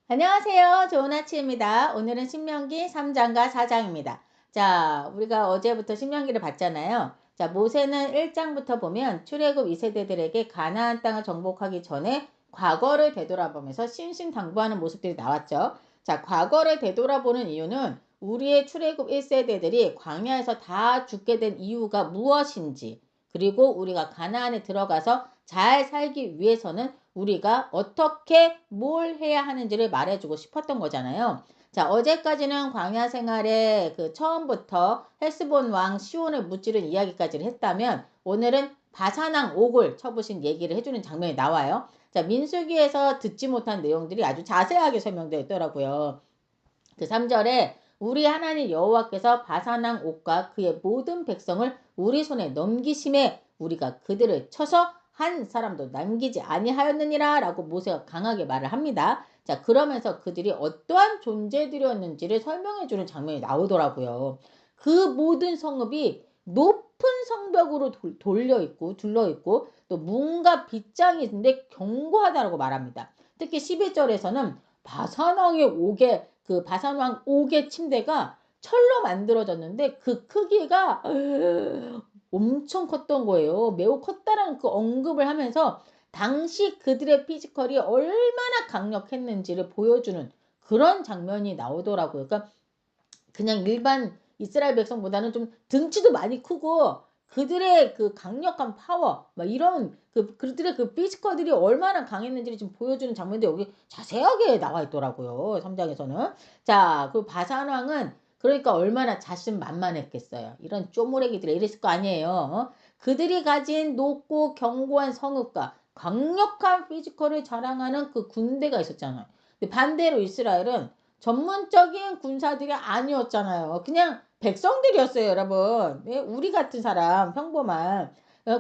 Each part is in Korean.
안녕하세요. 좋은 아침입니다. 오늘은 신명기 3장과 4장입니다. 자, 우리가 어제부터 신명기를 봤잖아요. 자, 모세는 1장부터 보면 출애굽 2세대들에게 가나안 땅을 정복하기 전에 과거를 되돌아보면서 신신당부하는 모습들이 나왔죠. 자, 과거를 되돌아보는 이유는 우리의 출애굽 1세대들이 광야에서 다 죽게 된 이유가 무엇인지, 그리고 우리가 가나안에 들어가서 잘 살기 위해서는 우리가 어떻게 뭘 해야 하는지를 말해주고 싶었던 거잖아요. 자, 어제까지는 광야 생활의 그 처음부터 헬스본 왕 시온을 무찌른 이야기까지를 했다면, 오늘은 바산왕 옥을 쳐부신 얘기를 해주는 장면이 나와요. 자, 민수기에서 듣지 못한 내용들이 아주 자세하게 설명되어 있더라고요. 그 3절에 우리 하나님 여호와께서 바산왕 옥과 그의 모든 백성을 우리 손에 넘기심에 우리가 그들을 쳐서 한 사람도 남기지 아니하였느니라 라고 모세가 강하게 말을 합니다. 자, 그러면서 그들이 어떠한 존재들이었는지를 설명해 주는 장면이 나오더라고요. 그 모든 성읍이 높은 성벽으로 둘러있고 또 문과 빗장이 있는데 견고하다고 말합니다. 특히 12절에서는 바산왕의 옥에 그 바산왕 옥의 침대가 철로 만들어졌는데 그 크기가 엄청 컸던 거예요. 매우 컸다라는 그 언급을 하면서 당시 그들의 피지컬이 얼마나 강력했는지를 보여주는 그런 장면이 나오더라고요. 그러니까 그냥 일반 이스라엘 백성보다는 좀 등치도 많이 크고 그들의 그 강력한 파워, 막 이런 그들의 그 피지컬들이 얼마나 강했는지를 좀 보여주는 장면도 여기 자세하게 나와 있더라고요. 3장에서는. 자, 그 바산왕은 그러니까 얼마나 자신만만했겠어요. 이런 쪼무레기들이 이랬을 거 아니에요. 그들이 가진 높고 견고한 성읍과 강력한 피지컬을 자랑하는 그 군대가 있었잖아요. 근데 반대로 이스라엘은 전문적인 군사들이 아니었잖아요. 그냥 백성들이었어요, 여러분. 예? 우리 같은 사람, 평범한.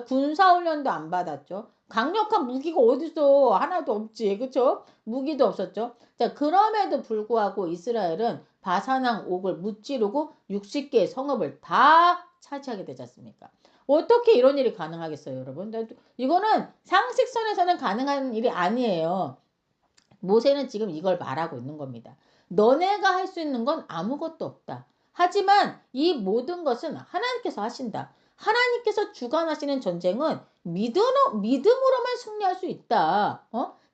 군사훈련도 안 받았죠. 강력한 무기가 어디서 하나도 없지. 그쵸? 무기도 없었죠. 자, 그럼에도 불구하고 이스라엘은 바산왕 옥을 무찌르고 60개의 성읍을 다 차지하게 되지 않습니까? 어떻게 이런 일이 가능하겠어요, 여러분? 이거는 상식선에서는 가능한 일이 아니에요. 모세는 지금 이걸 말하고 있는 겁니다. 너네가 할 수 있는 건 아무것도 없다. 하지만 이 모든 것은 하나님께서 하신다. 하나님께서 주관하시는 전쟁은 믿음으로만 승리할 수 있다.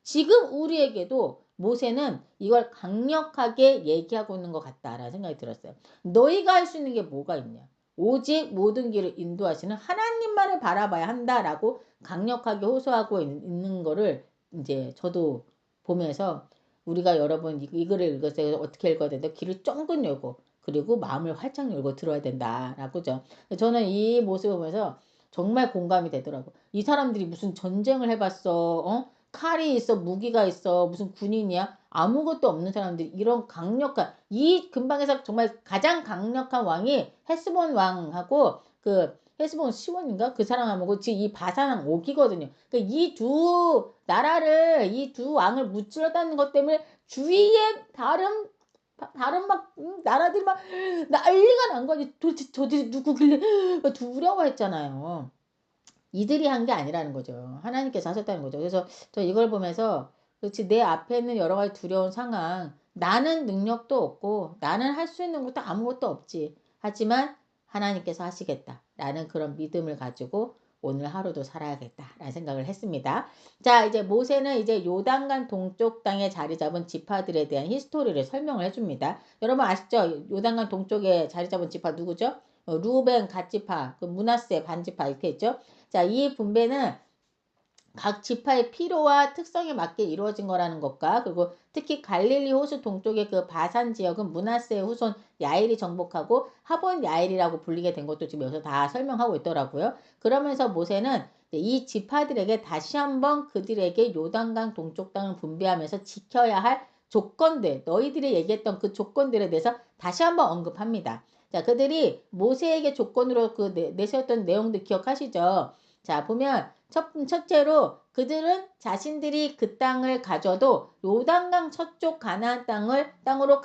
지금 우리에게도 모세는 이걸 강력하게 얘기하고 있는 것 같다라는 생각이 들었어요. 너희가 할 수 있는 게 뭐가 있냐? 오직 모든 길을 인도하시는 하나님만을 바라봐야 한다라고 강력하게 호소하고 있는 거를 이제 저도 보면서 우리가 여러분 이 글을 읽었어요. 어떻게 읽어야 된다. 귀를 쫑긋 열고 그리고 마음을 활짝 열고 들어야 된다라고죠. 저는 이 모습을 보면서 정말 공감이 되더라고. 이 사람들이 무슨 전쟁을 해봤어? 칼이 있어, 무기가 있어, 무슨 군인이야? 아무것도 없는 사람들이 이런 강력한 이 근방에서 정말 가장 강력한 왕이 헤스본 왕하고 그 헤스본 시원인가? 그 사람하고 지금 이 바산왕 옥이거든요. 그러니까 이 두 나라를 이 두 왕을 무찔렀다는 것 때문에 주위에 다른 막 나라들이 막 난리가 난 거지. 도대체 저들이 누구길래 두려워했잖아요. 이들이 한 게 아니라는 거죠. 하나님께서 하셨다는 거죠. 그래서 저 이걸 보면서 그렇지 내 앞에 있는 여러 가지 두려운 상황 나는 능력도 없고 나는 할 수 있는 것도 아무것도 없지. 하지만 하나님께서 하시겠다라는 그런 믿음을 가지고 오늘 하루도 살아야겠다라는 생각을 했습니다. 자, 이제 모세는 이제 요단강 동쪽 땅에 자리 잡은 지파들에 대한 히스토리를 설명을 해줍니다. 여러분 아시죠? 요단강 동쪽에 자리 잡은 지파 누구죠? 루벤 갓지파, 그 므낫세 반지파 이렇게 있죠. 자, 이 분배는 각 지파의 필요와 특성에 맞게 이루어진 거라는 것과 그리고 특히 갈릴리 호수 동쪽의 그 바산 지역은 므낫세의 후손 야일이 정복하고 하본 야일이라고 불리게 된 것도 지금 여기서 다 설명하고 있더라고요. 그러면서 모세는 이 지파들에게 다시 한번 그들에게 요단강 동쪽 땅을 분배하면서 지켜야 할 조건들, 너희들이 얘기했던 그 조건들에 대해서 다시 한번 언급합니다. 자, 그들이 모세에게 조건으로 그 내세웠던 내용들 기억하시죠? 자, 보면 첫째로 그들은 자신들이 그 땅을 가져도 요단강 서쪽 가나안 땅으로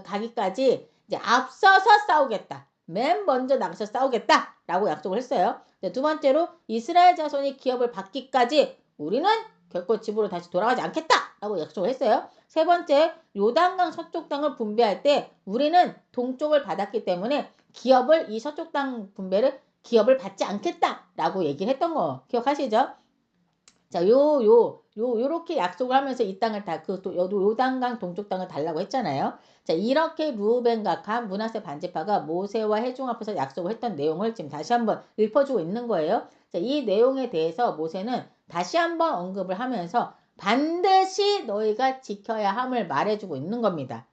가기까지 이제 앞서서 싸우겠다. 맨 먼저 나가서 싸우겠다라고 약속을 했어요. 두 번째로 이스라엘 자손이 기업을 받기까지 우리는 결코 집으로 다시 돌아가지 않겠다. 라고 약속을 했어요. 세 번째, 요단강 서쪽 땅을 분배할 때 우리는 동쪽을 받았기 때문에 이 서쪽 땅 분배를 기업을 받지 않겠다라고 얘기를 했던 거 기억하시죠? 자, 요렇게 약속을 하면서 이 땅을 요단강 동쪽 땅을 달라고 했잖아요. 자, 이렇게 루벤과 갓, 므낫세 반지파가 모세와 회중 앞에서 약속을 했던 내용을 지금 다시 한번 읊어주고 있는 거예요. 자, 이 내용에 대해서 모세는 다시 한번 언급을 하면서 반드시 너희가 지켜야 함을 말해주고 있는 겁니다.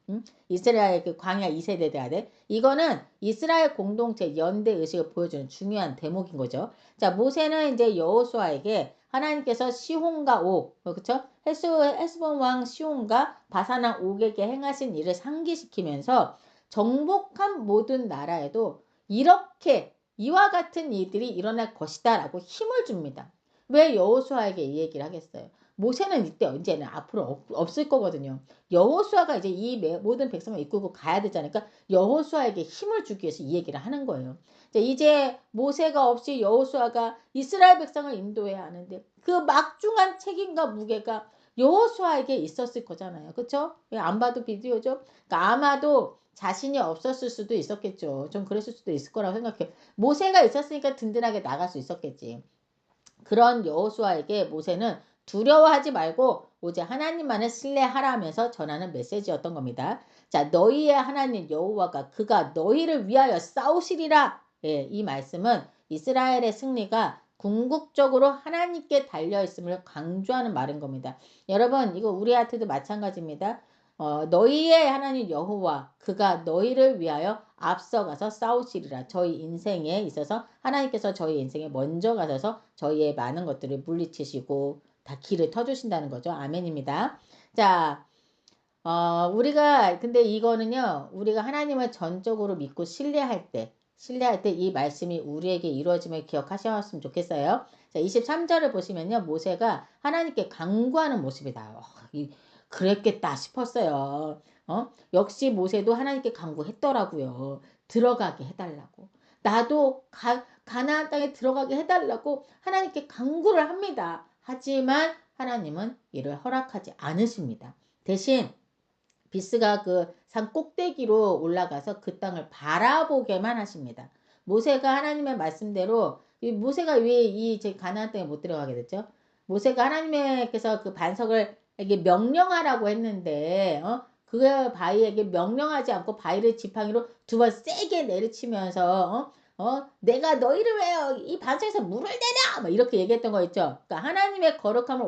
이스라엘 그 광야 2세대들한테 이거는 이스라엘 공동체 연대 의식을 보여주는 중요한 대목인 거죠. 자, 모세는 이제 여호수아에게 하나님께서 시혼과 옥, 그렇죠? 헤스본 왕 시혼과 바산왕 옥에게 행하신 일을 상기시키면서 정복한 모든 나라에도 이렇게 이와 같은 일들이 일어날 것이다라고 힘을 줍니다. 왜 여호수아에게 이 얘기를 하겠어요? 모세는 이제는 앞으로 없을 거거든요. 여호수아가 이제 이 모든 백성을 이끌고 가야 되잖아요. 그러니까 여호수아에게 힘을 주기 위해서 이 얘기를 하는 거예요. 이제 모세가 없이 여호수아가 이스라엘 백성을 인도해야 하는데 그 막중한 책임과 무게가 여호수아에게 있었을 거잖아요. 그렇죠? 안 봐도 비디오죠. 그러니까 아마도 자신이 없었을 수도 있었겠죠. 좀 그랬을 수도 있을 거라고 생각해요. 모세가 있었으니까 든든하게 나갈 수 있었겠지. 그런 여호수아에게 모세는 두려워하지 말고 오직 하나님만을 신뢰하라면서 전하는 메시지였던 겁니다. 자, 너희의 하나님 여호와가 그가 너희를 위하여 싸우시리라. 예, 이 말씀은 이스라엘의 승리가 궁극적으로 하나님께 달려있음을 강조하는 말인 겁니다. 여러분, 이거 우리한테도 마찬가지입니다. 너희의 하나님 여호와 그가 너희를 위하여 앞서가서 싸우시리라. 저희 인생에 있어서 하나님께서 저희 인생에 먼저 가셔서 저희의 많은 것들을 물리치시고 다 길을 터주신다는 거죠. 아멘입니다. 자, 근데 이거는요, 우리가 하나님을 전적으로 믿고 신뢰할 때 이 말씀이 우리에게 이루어짐을 기억하셨으면 좋겠어요. 자, 23절을 보시면요, 모세가 하나님께 간구하는 모습이 나와요. 그랬겠다 싶었어요. 역시 모세도 하나님께 간구했더라고요. 들어가게 해달라고. 나도 가나안 땅에 들어가게 해달라고 하나님께 간구를 합니다. 하지만 하나님은 이를 허락하지 않으십니다. 대신 비스가 그 산 꼭대기로 올라가서 그 땅을 바라보게만 하십니다. 모세가 하나님의 말씀대로 모세가 왜 이 가나안 땅에 못 들어가게 됐죠? 모세가 하나님께서 그 반석을 이게 명령하라고 했는데 그 바위에게 명령하지 않고 바위를 지팡이로 두 번 세게 내리치면서 내가 너희를 왜요? 이 반석에서 물을 내려! 막 이렇게 얘기했던 거 있죠. 그러니까 하나님의 거룩함을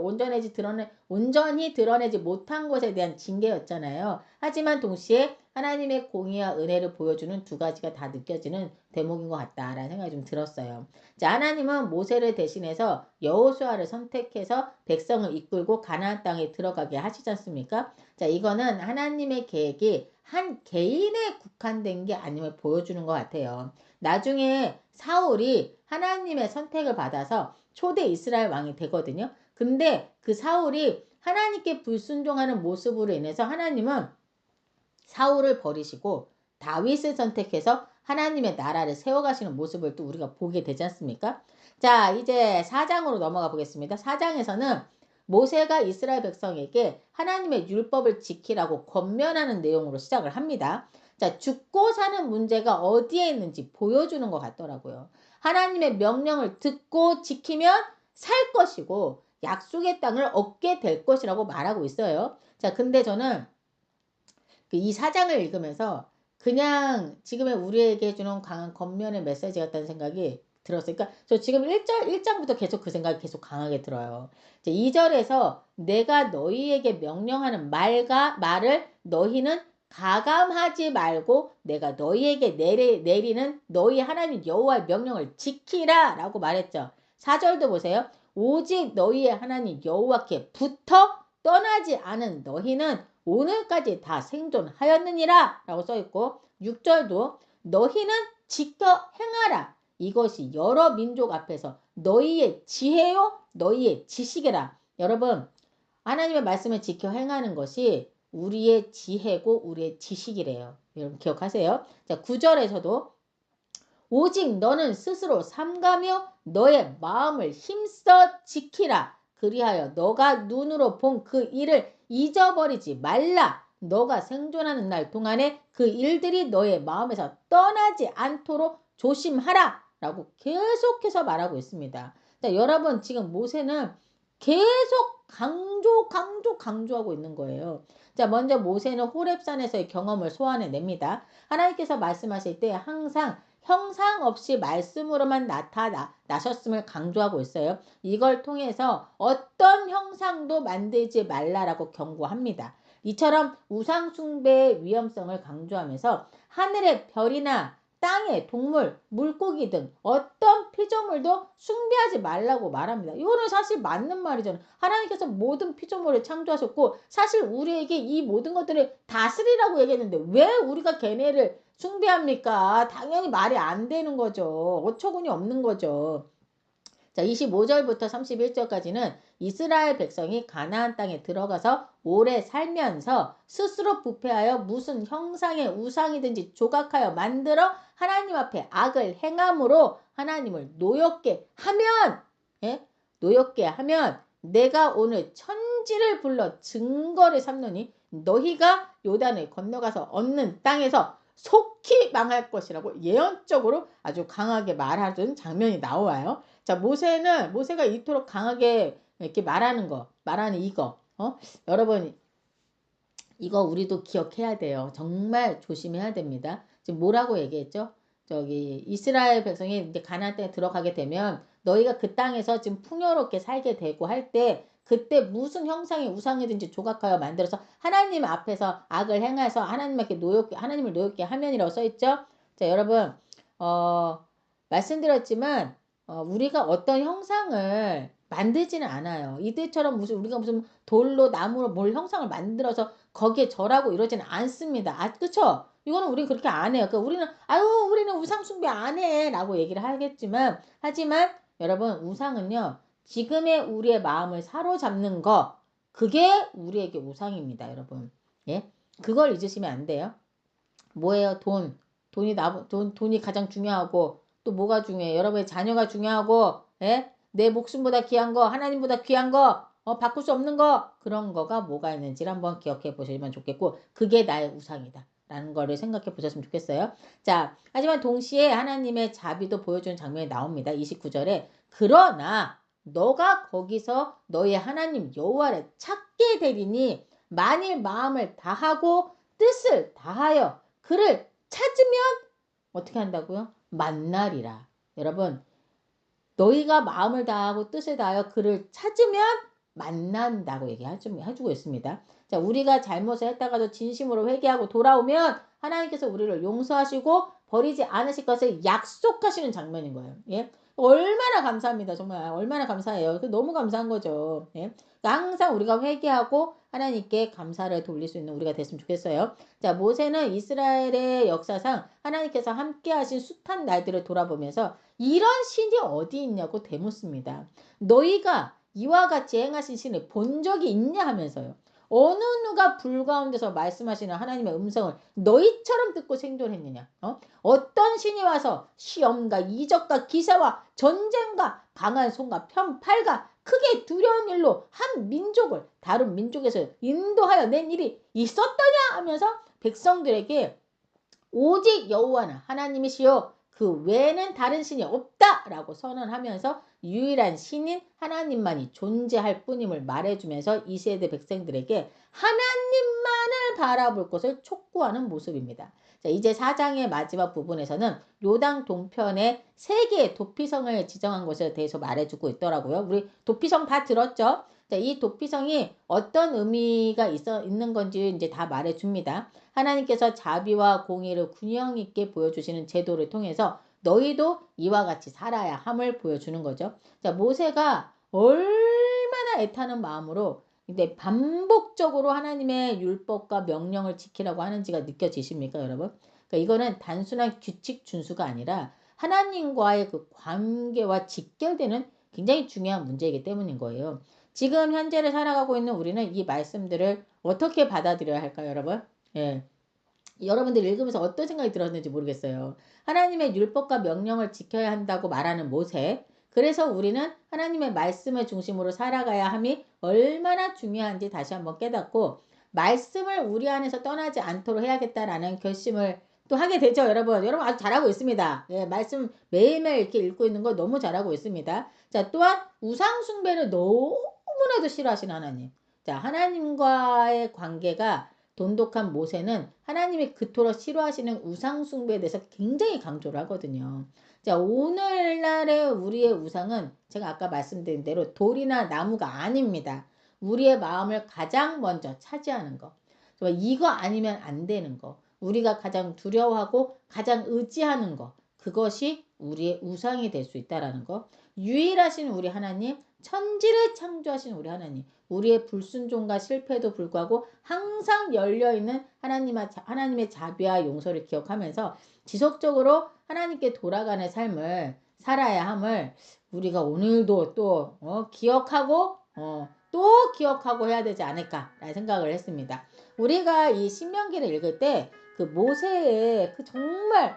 온전히 드러내지 못한 것에 대한 징계였잖아요. 하지만 동시에 하나님의 공의와 은혜를 보여주는 두 가지가 다 느껴지는 대목인 것 같다라는 생각이 좀 들었어요. 자, 하나님은 모세를 대신해서 여호수아를 선택해서 백성을 이끌고 가나안 땅에 들어가게 하시지 않습니까? 자, 이거는 하나님의 계획이 한 개인에 국한된 게 아님을 보여주는 것 같아요. 나중에 사울이 하나님의 선택을 받아서 초대 이스라엘 왕이 되거든요. 근데 그 사울이 하나님께 불순종하는 모습으로 인해서 하나님은 사울을 버리시고 다윗을 선택해서 하나님의 나라를 세워가시는 모습을 또 우리가 보게 되지 않습니까? 자, 이제 4장으로 넘어가 보겠습니다. 4장에서는 모세가 이스라엘 백성에게 하나님의 율법을 지키라고 권면하는 내용으로 시작을 합니다. 자, 죽고 사는 문제가 어디에 있는지 보여주는 것 같더라고요. 하나님의 명령을 듣고 지키면 살 것이고 약속의 땅을 얻게 될 것이라고 말하고 있어요. 자, 근데 저는 이 4장을 읽으면서 그냥 지금의 우리에게 해주는 강한 겉면의 메시지 같다는 생각이 들었어요. 그러니까 저 지금 1장부터 계속 그 생각이 계속 강하게 들어요. 2절에서 내가 너희에게 명령하는 말을 너희는 가감하지 말고 내가 너희에게 내리는 너희 하나님 여호와의 명령을 지키라 라고 말했죠. 4절도 보세요. 오직 너희의 하나님 여호와께 붙어 떠나지 않은 너희는 오늘까지 다 생존하였느니라 라고 써있고 6절도 너희는 지켜 행하라. 이것이 여러 민족 앞에서 너희의 지혜요 너희의 지식이라. 여러분 하나님의 말씀을 지켜 행하는 것이 우리의 지혜고 우리의 지식이래요. 여러분 기억하세요. 자, 9절에서도 오직 너는 스스로 삼가며 너의 마음을 힘써 지키라. 그리하여 너가 눈으로 본 그 일을 잊어버리지 말라. 너가 생존하는 날 동안에 그 일들이 너의 마음에서 떠나지 않도록 조심하라. 라고 계속해서 말하고 있습니다. 자, 여러분 지금 모세는 계속 강조하고 있는 거예요. 자, 먼저 모세는 호렙산에서의 경험을 소환해냅니다. 하나님께서 말씀하실 때 항상 형상 없이 말씀으로만 나셨음을 강조하고 있어요. 이걸 통해서 어떤 형상도 만들지 말라라고 경고합니다. 이처럼 우상 숭배의 위험성을 강조하면서 하늘의 별이나 땅의 동물, 물고기 등 어떤 피조물도 숭배하지 말라고 말합니다. 이거는 사실 맞는 말이잖아요. 하나님께서 모든 피조물을 창조하셨고 사실 우리에게 이 모든 것들을 다스리라고 얘기했는데 왜 우리가 걔네를 숭배합니까? 당연히 말이 안 되는 거죠. 어처구니 없는 거죠. 자, 25절부터 31절까지는 이스라엘 백성이 가나안 땅에 들어가서 오래 살면서 스스로 부패하여 무슨 형상의 우상이든지 조각하여 만들어 하나님 앞에 악을 행함으로 하나님을 노엽게 하면, 예? 노엽게 하면 내가 오늘 천지를 불러 증거를 삼노니 너희가 요단을 건너가서 얻는 땅에서 속히 망할 것이라고 예언적으로 아주 강하게 말하는 장면이 나와요. 자, 모세가 이토록 강하게 이렇게 말하는 이거, 여러분, 이거 우리도 기억해야 돼요. 정말 조심해야 됩니다. 지금 뭐라고 얘기했죠? 저기, 이스라엘 백성이 이제 가나안 땅에 들어가게 되면 너희가 그 땅에서 지금 풍요롭게 살게 되고 할 때, 그때 무슨 형상의 우상이든지 조각하여 만들어서 하나님 앞에서 악을 행해서 하나님을 노엽게 하면이라고 써있죠? 자, 여러분, 말씀드렸지만, 우리가 어떤 형상을 만들지는 않아요. 이때처럼 우리가 무슨 돌로 나무로 뭘 형상을 만들어서 거기에 절하고 이러지는 않습니다. 아, 그쵸? 이거는 우리 그렇게 안 해요. 그러니까 우리는 우상 숭배 안 해. 라고 얘기를 하지만 여러분, 우상은요, 지금의 우리의 마음을 사로잡는 거, 그게 우리에게 우상입니다, 여러분. 예? 그걸 잊으시면 안 돼요. 뭐예요? 돈이 가장 중요하고, 또 뭐가 중요해요? 여러분의 자녀가 중요하고, 예? 내 목숨보다 귀한 거, 하나님보다 귀한 거, 바꿀 수 없는 거, 그런 거가 뭐가 있는지를 한번 기억해 보시면 좋겠고, 그게 나의 우상이다. 라는 거를 생각해 보셨으면 좋겠어요. 자, 하지만 동시에 하나님의 자비도 보여주는 장면이 나옵니다. 29절에, 그러나 너가 거기서 너의 하나님 여호와를 찾게 되리니 만일 마음을 다하고 뜻을 다하여 그를 찾으면 어떻게 한다고요? 만나리라. 여러분, 너희가 마음을 다하고 뜻을 다하여 그를 찾으면 만난다고 해주고 있습니다. 자, 우리가 잘못을 했다가도 진심으로 회개하고 돌아오면 하나님께서 우리를 용서하시고 버리지 않으실 것을 약속하시는 장면인 거예요. 예? 얼마나 감사합니다. 정말 얼마나 감사해요. 너무 감사한 거죠. 예? 그러니까 항상 우리가 회개하고 하나님께 감사를 돌릴 수 있는 우리가 됐으면 좋겠어요. 자, 모세는 이스라엘의 역사상 하나님께서 함께 하신 숱한 날들을 돌아보면서 이런 신이 어디 있냐고 되묻습니다. 너희가 이와 같이 행하신 신을 본 적이 있냐 하면서요. 어느 누가 불 가운데서 말씀하시는 하나님의 음성을 너희처럼 듣고 생존했느냐? 어떤 신이 와서 시험과 이적과 기사와 전쟁과 강한 손과 편팔과 크게 두려운 일로 한 민족을 다른 민족에서 인도하여 낸 일이 있었더냐 하면서 백성들에게 오직 여호와는 하나님이시요 그 외에는 다른 신이 없다라고 선언하면서 유일한 신인 하나님만이 존재할 뿐임을 말해주면서 이 세대 백성들에게 하나님만을 바라볼 것을 촉구하는 모습입니다. 자, 이제 4장의 마지막 부분에서는 요당 동편에 3개의 도피성을 지정한 것에 대해서 말해주고 있더라고요. 우리 도피성 다 들었죠? 자, 이 도피성이 어떤 의미가 있는 건지 이제 다 말해줍니다. 하나님께서 자비와 공의를 균형 있게 보여주시는 제도를 통해서 너희도 이와 같이 살아야 함을 보여주는 거죠. 자, 모세가 얼마나 애타는 마음으로 근데 반복적으로 하나님의 율법과 명령을 지키라고 하는지가 느껴지십니까, 여러분? 그러니까 이거는 단순한 규칙 준수가 아니라 하나님과의 그 관계와 직결되는 굉장히 중요한 문제이기 때문인 거예요. 지금 현재를 살아가고 있는 우리는 이 말씀들을 어떻게 받아들여야 할까요, 여러분? 예. 여러분들 읽으면서 어떤 생각이 들었는지 모르겠어요. 하나님의 율법과 명령을 지켜야 한다고 말하는 모세, 그래서 우리는 하나님의 말씀을 중심으로 살아가야 함이 얼마나 중요한지 다시 한번 깨닫고 말씀을 우리 안에서 떠나지 않도록 해야겠다라는 결심을 또 하게 되죠, 여러분. 여러분 아주 잘하고 있습니다. 예, 말씀 매일매일 이렇게 읽고 있는 거 너무 잘하고 있습니다. 자, 또한 우상 숭배를 너무나도 싫어하시는 하나님. 자, 하나님과의 관계가 돈독한 모세는 하나님이 그토록 싫어하시는 우상 숭배에 대해서 굉장히 강조를 하거든요. 자, 오늘날의 우리의 우상은 제가 아까 말씀드린 대로 돌이나 나무가 아닙니다. 우리의 마음을 가장 먼저 차지하는 거. 이거 아니면 안 되는 거. 우리가 가장 두려워하고 가장 의지하는 거. 그것이 우리의 우상이 될 수 있다라는 거. 유일하신 우리 하나님, 천지를 창조하신 우리 하나님, 우리의 불순종과 실패에도 불구하고 항상 열려있는 하나님의 자비와 용서를 기억하면서 지속적으로 하나님께 돌아가는 삶을 살아야 함을 우리가 오늘도 또 기억하고 또 기억하고 해야 되지 않을까라는 생각을 했습니다. 우리가 이 신명기를 읽을 때 그 모세의 그 정말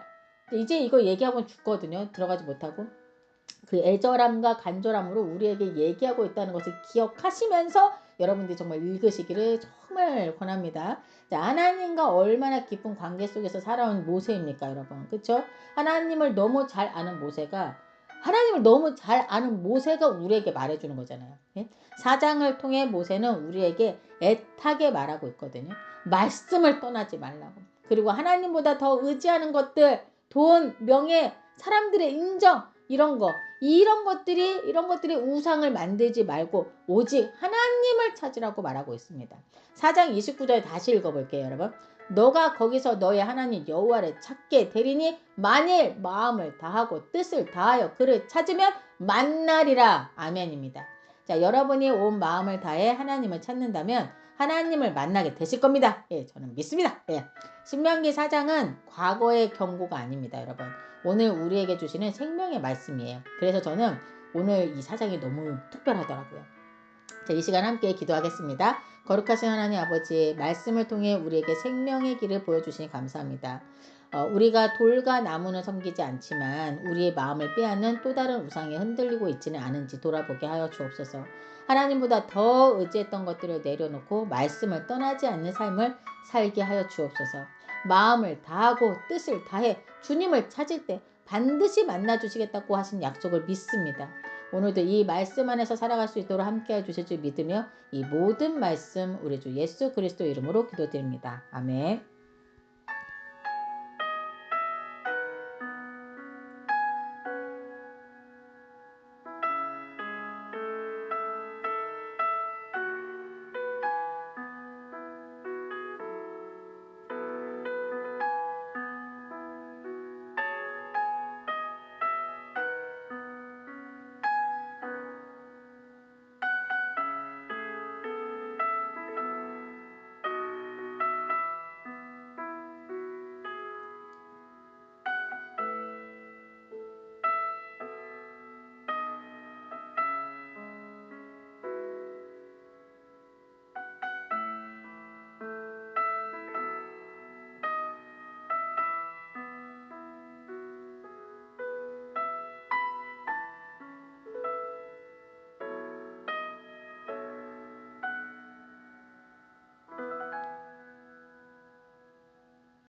이제 이거 얘기하고는 죽거든요. 들어가지 못하고. 그 애절함과 간절함으로 우리에게 얘기하고 있다는 것을 기억하시면서 여러분들이 정말 읽으시기를 정말 권합니다. 자, 하나님과 얼마나 깊은 관계 속에서 살아온 모세입니까, 여러분? 그렇죠? 하나님을 너무 잘 아는 모세가 우리에게 말해주는 거잖아요. 예? 사장을 통해 모세는 우리에게 애타게 말하고 있거든요. 말씀을 떠나지 말라고. 그리고 하나님보다 더 의지하는 것들, 돈, 명예, 사람들의 인정, 이런 것들이 우상을 만들지 말고 오직 하나님을 찾으라고 말하고 있습니다. 4장 29절 다시 읽어볼게요, 여러분. 너가 거기서 너의 하나님 여호와를 찾게 되리니 만일 마음을 다하고 뜻을 다하여 그를 찾으면 만나리라. 아멘입니다. 자, 여러분이 온 마음을 다해 하나님을 찾는다면 하나님을 만나게 되실 겁니다. 예, 저는 믿습니다. 예. 신명기 4장은 과거의 경고가 아닙니다, 여러분. 오늘 우리에게 주시는 생명의 말씀이에요. 그래서 저는 오늘 이 4장이 너무 특별하더라고요. 자, 이 시간 함께 기도하겠습니다. 거룩하신 하나님 아버지, 말씀을 통해 우리에게 생명의 길을 보여주시니 감사합니다. 우리가 돌과 나무는 섬기지 않지만 우리의 마음을 빼앗는 또 다른 우상에 흔들리고 있지는 않은지 돌아보게 하여 주옵소서. 하나님보다 더 의지했던 것들을 내려놓고 말씀을 떠나지 않는 삶을 살게 하여 주옵소서. 마음을 다하고 뜻을 다해 주님을 찾을 때 반드시 만나주시겠다고 하신 약속을 믿습니다. 오늘도 이 말씀 안에서 살아갈 수 있도록 함께해 주실 줄 믿으며 이 모든 말씀 우리 주 예수 그리스도 이름으로 기도드립니다. 아멘.